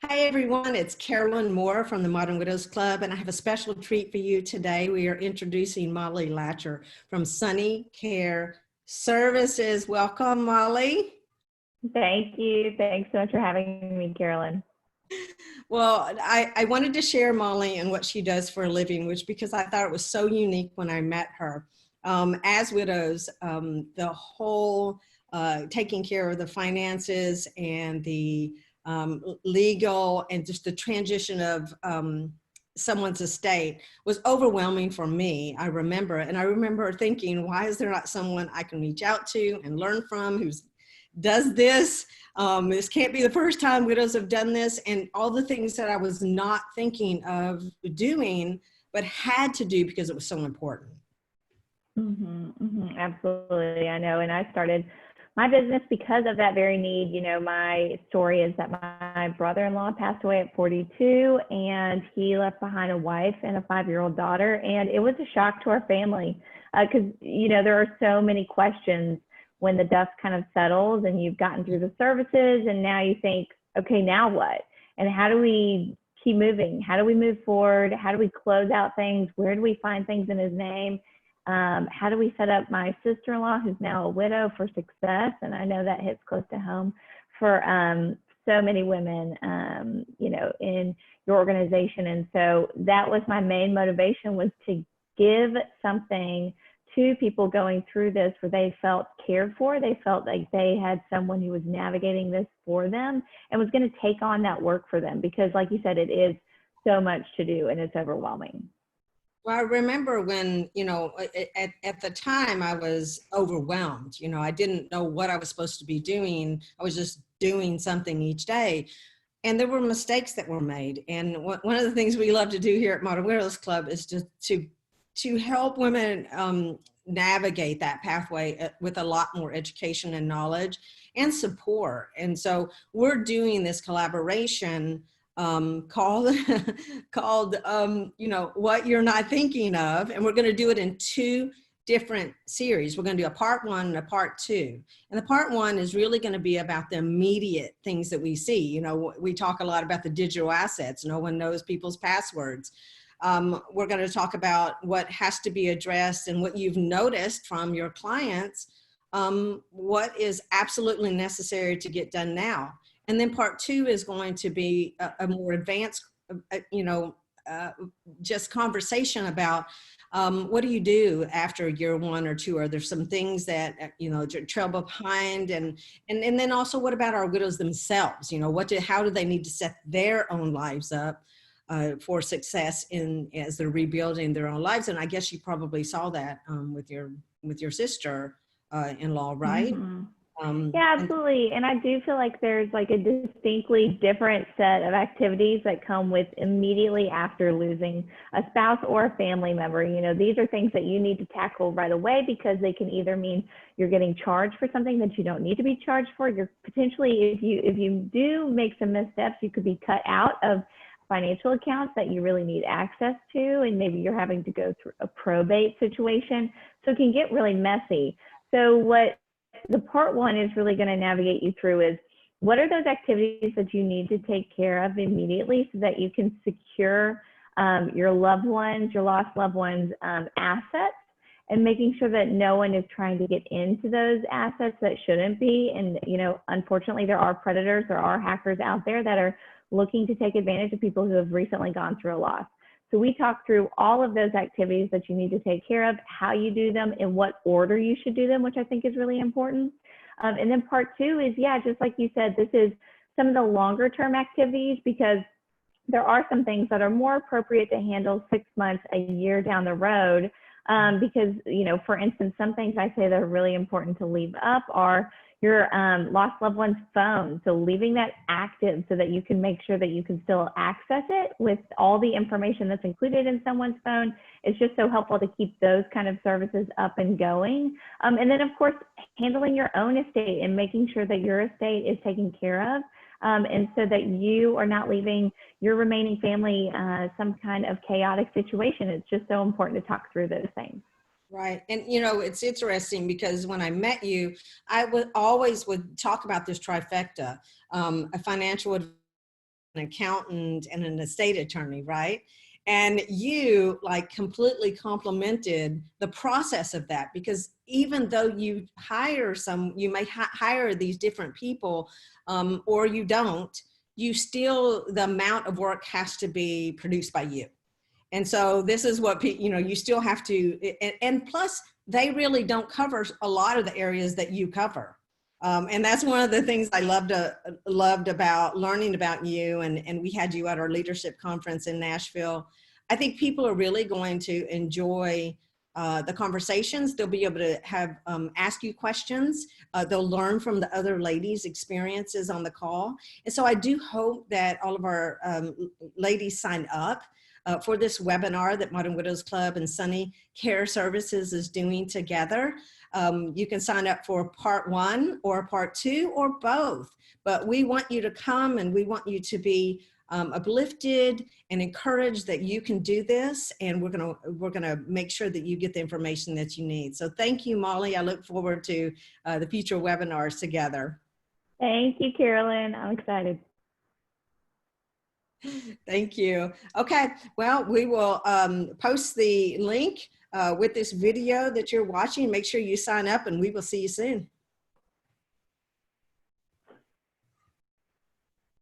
Hi, everyone. It's Carolyn Moore from the Modern Widows Club, and I have a special treat for you today. We are introducing Mollie Lacher from Sunny Care Services. Welcome, Mollie. Thank you. Thanks so much for having me, Carolyn. Well, I wanted to share Mollie and what she does for a living, which because I thought it was so unique when I met her. As widows, the whole taking care of the finances and the legal and just the transition of someone's estate was overwhelming for me. I remember thinking, why is there not someone I can reach out to and learn from who does this? This can't be the first time widows have done this, and all the things that I was not thinking of doing, but had to do because it was so important. Absolutely. I know. And I started my business because of that very need. You know, my story is that my brother-in-law passed away at 42, and he left behind a wife and a 5-year-old daughter. And it was a shock to our family because, you know, there are so many questions when the dust kind of settles and you've gotten through the services, and now you think, okay, now what? And how do we keep moving? How do we move forward? How do we close out things? Where do we find things in his name? How do we set up my sister-in-law, who's now a widow, for success? And I know that hits close to home for so many women, you know, in your organization. And so that was my main motivation, was to give something to people going through this where they felt cared for. They felt like they had someone who was navigating this for them and was going to take on that work for them. Because like you said, it is so much to do and it's overwhelming. Well, I remember when, you know, at the time I was overwhelmed. You know, I didn't know what I was supposed to be doing. I was just doing something each day. And there were mistakes that were made. And one of the things we love to do here at Modern Widows Club is to help women navigate that pathway with a lot more education and knowledge and support. And so we're doing this collaboration called you know, What You're Not Thinking Of, and we're going to do it in 2 different series. We're going to do a part 1 and a part 2. And the part 1 is really going to be about the immediate things that we see. You know, we talk a lot about the digital assets. No one knows people's passwords. We're going to talk about what has to be addressed and what you've noticed from your clients, what is absolutely necessary to get done now. And then part 2 is going to be a more advanced, you know, just conversation about what do you do after year 1 or 2? Are there some things that, you know, trail behind? And then also, what about our widows themselves? You know, how do they need to set their own lives up for success as they're rebuilding their own lives? And I guess you probably saw that with your sister-in-law, right? Mm-hmm. Yeah, absolutely. And I do feel like there's like a distinctly different set of activities that come with immediately after losing a spouse or a family member. You know, these are things that you need to tackle right away because they can either mean you're getting charged for something that you don't need to be charged for. You're potentially, if you do make some missteps, you could be cut out of financial accounts that you really need access to, and maybe you're having to go through a probate situation. So it can get really messy. So what the part 1 is really going to navigate you through is, what are those activities that you need to take care of immediately so that you can secure your loved ones, your lost loved ones' assets, and making sure that no one is trying to get into those assets that shouldn't be. And, you know, unfortunately, there are predators, there are hackers out there that are looking to take advantage of people who have recently gone through a loss. So we talk through all of those activities that you need to take care of, how you do them, in what order you should do them, which I think is really important. And then part 2 is, yeah, just like you said, this is some of the longer term activities, because there are some things that are more appropriate to handle 6 months, a year down the road. Because, you know, for instance, some things I say that are really important to leave up are your lost loved one's phone. So leaving that active so that you can make sure that you can still access it with all the information that's included in someone's phone is just so helpful to keep those kind of services up and going. And then, of course, handling your own estate and making sure that your estate is taken care of. And so that you are not leaving your remaining family some kind of chaotic situation. It's just so important to talk through those things. Right. And, you know, it's interesting because when I met you, I would always talk about this trifecta, a financial accountant and an estate attorney, right? And you like completely complemented the process of that, because even though you hire you may hire these different people, or you don't, you still, the amount of work has to be produced by you. And so this is what, you still have to, and plus they really don't cover a lot of the areas that you cover. And that's one of the things I loved about learning about you. And we had you at our leadership conference in Nashville. I think people are really going to enjoy the conversations. They'll be able to have ask you questions. They'll learn from the other ladies' experiences on the call. And so I do hope that all of our ladies sign up for this webinar that Modern Widows Club and Sunny Care Services is doing together. You can sign up for part 1 or part 2 or both, but we want you to come and we want you to be uplifted and encouraged that you can do this, and we're gonna make sure that you get the information that you need. So thank you, Molly. I look forward to the future webinars together. Thank you, Carolyn. I'm excited. Thank you. Okay, well, we will post the link with this video that you're watching. Make sure you sign up and we will see you soon.